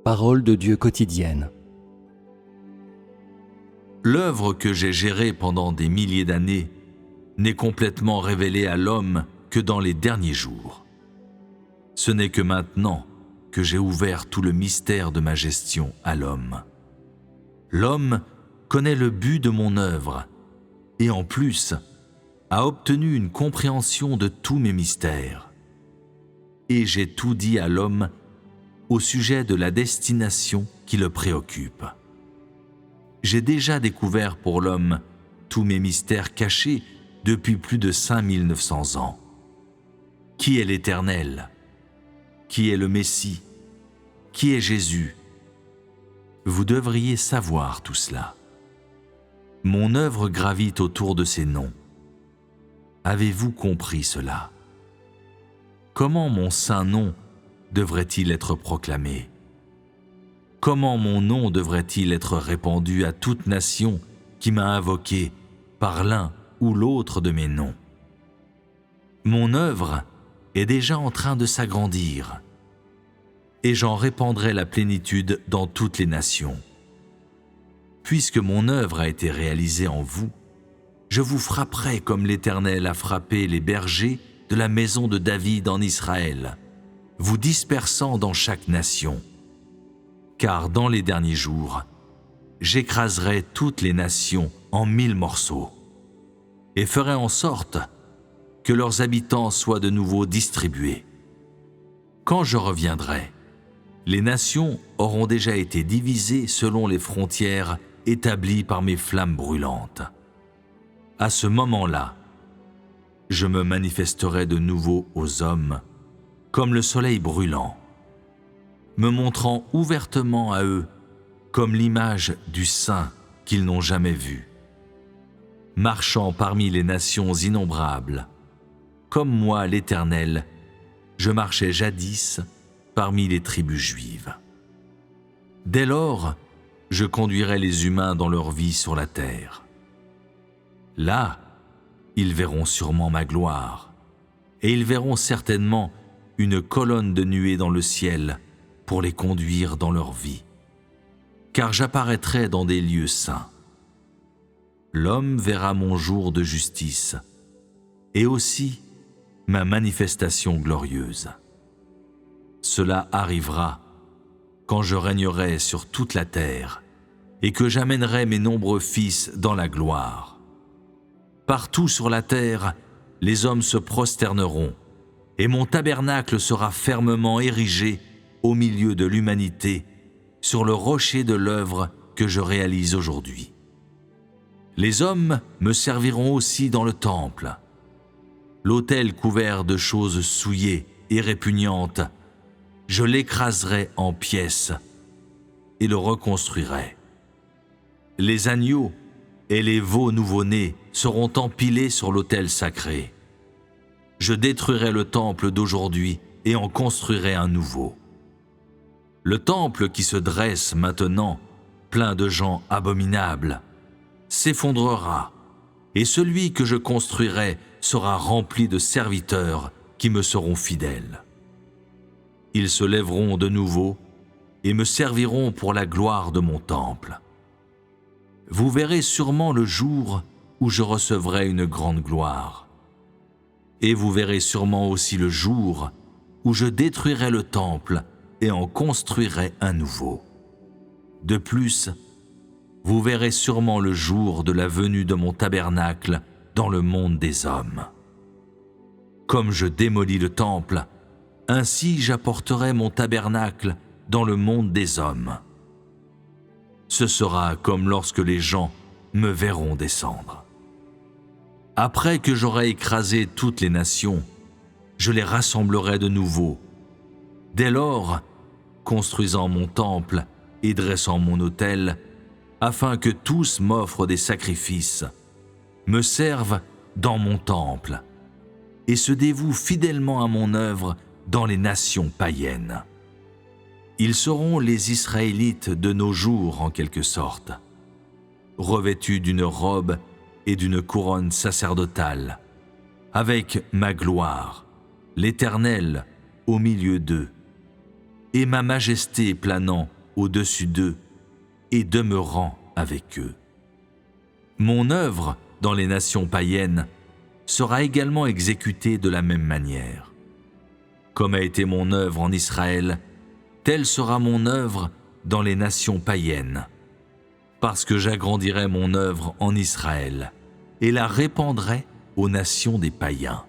Parole de Dieu quotidienne. L'œuvre que j'ai gérée pendant des milliers d'années n'est complètement révélée à l'homme que dans les derniers jours. Ce n'est que maintenant que j'ai ouvert tout le mystère de ma gestion à l'homme. L'homme connaît le but de mon œuvre et en plus a obtenu une compréhension de tous mes mystères. Et j'ai tout dit à l'homme au sujet de la destination qui le préoccupe. J'ai déjà découvert pour l'homme tous mes mystères cachés depuis plus de 5900 ans. Qui est l'Éternel? Qui est le Messie? Qui est Jésus? Vous devriez savoir tout cela. Mon œuvre gravite autour de ces noms. Avez-vous compris cela? Comment mon saint nom devrait-il être proclamé? Comment mon nom devrait-il être répandu à toute nation qui m'a invoqué par l'un ou l'autre de mes noms? Mon œuvre est déjà en train de s'agrandir, et j'en répandrai la plénitude dans toutes les nations. Puisque mon œuvre a été réalisée en vous, je vous frapperai comme l'Éternel a frappé les bergers de la maison de David en Israël, vous dispersant dans chaque nation. Car dans les derniers jours, j'écraserai toutes les nations en 1000 morceaux, et ferai en sorte que leurs habitants soient de nouveau distribués. Quand je reviendrai, les nations auront déjà été divisées selon les frontières établies par mes flammes brûlantes. À ce moment-là, je me manifesterai de nouveau aux hommes comme le soleil brûlant, me montrant ouvertement à eux comme l'image du Saint qu'ils n'ont jamais vu, marchant parmi les nations innombrables, comme moi l'Éternel, je marchais jadis parmi les tribus juives. Dès lors, je conduirai les humains dans leur vie sur la terre. Là, ils verront sûrement ma gloire, et ils verront certainement une colonne de nuée dans le ciel pour les conduire dans leur vie, car j'apparaîtrai dans des lieux saints. L'homme verra mon jour de justice, et aussi ma manifestation glorieuse. Cela arrivera quand je régnerai sur toute la terre et que j'amènerai mes nombreux fils dans la gloire. Partout sur la terre, les hommes se prosterneront et mon tabernacle sera fermement érigé au milieu de l'humanité sur le rocher de l'œuvre que je réalise aujourd'hui. Les hommes me serviront aussi dans le temple. L'autel couvert de choses souillées et répugnantes, je l'écraserai en pièces et le reconstruirai. Les agneaux et les veaux nouveau-nés seront empilés sur l'autel sacré. Je détruirai le temple d'aujourd'hui et en construirai un nouveau. Le temple qui se dresse maintenant, plein de gens abominables, s'effondrera, et celui que je construirai sera rempli de serviteurs qui me seront fidèles. Ils se lèveront de nouveau et me serviront pour la gloire de mon temple. Vous verrez sûrement le jour où je recevrai une grande gloire. Et vous verrez sûrement aussi le jour où je détruirai le temple et en construirai un nouveau. De plus, vous verrez sûrement le jour de la venue de mon tabernacle dans le monde des hommes. Comme je démolis le temple, ainsi j'apporterai mon tabernacle dans le monde des hommes. Ce sera comme lorsque les gens me verront descendre. Après que j'aurai écrasé toutes les nations, je les rassemblerai de nouveau. Dès lors, construisant mon temple et dressant mon autel, afin que tous m'offrent des sacrifices, me servent dans mon temple, et se dévouent fidèlement à mon œuvre dans les nations païennes. Ils seront les Israélites de nos jours en quelque sorte, revêtus d'une robe et d'une couronne sacerdotale, avec ma gloire, l'Éternel, au milieu d'eux, et ma majesté planant au-dessus d'eux et demeurant avec eux. Mon œuvre dans les nations païennes sera également exécutée de la même manière. Comme a été mon œuvre en Israël, telle sera mon œuvre dans les nations païennes, parce que j'agrandirai mon œuvre en Israël et la répandrai aux nations des païens.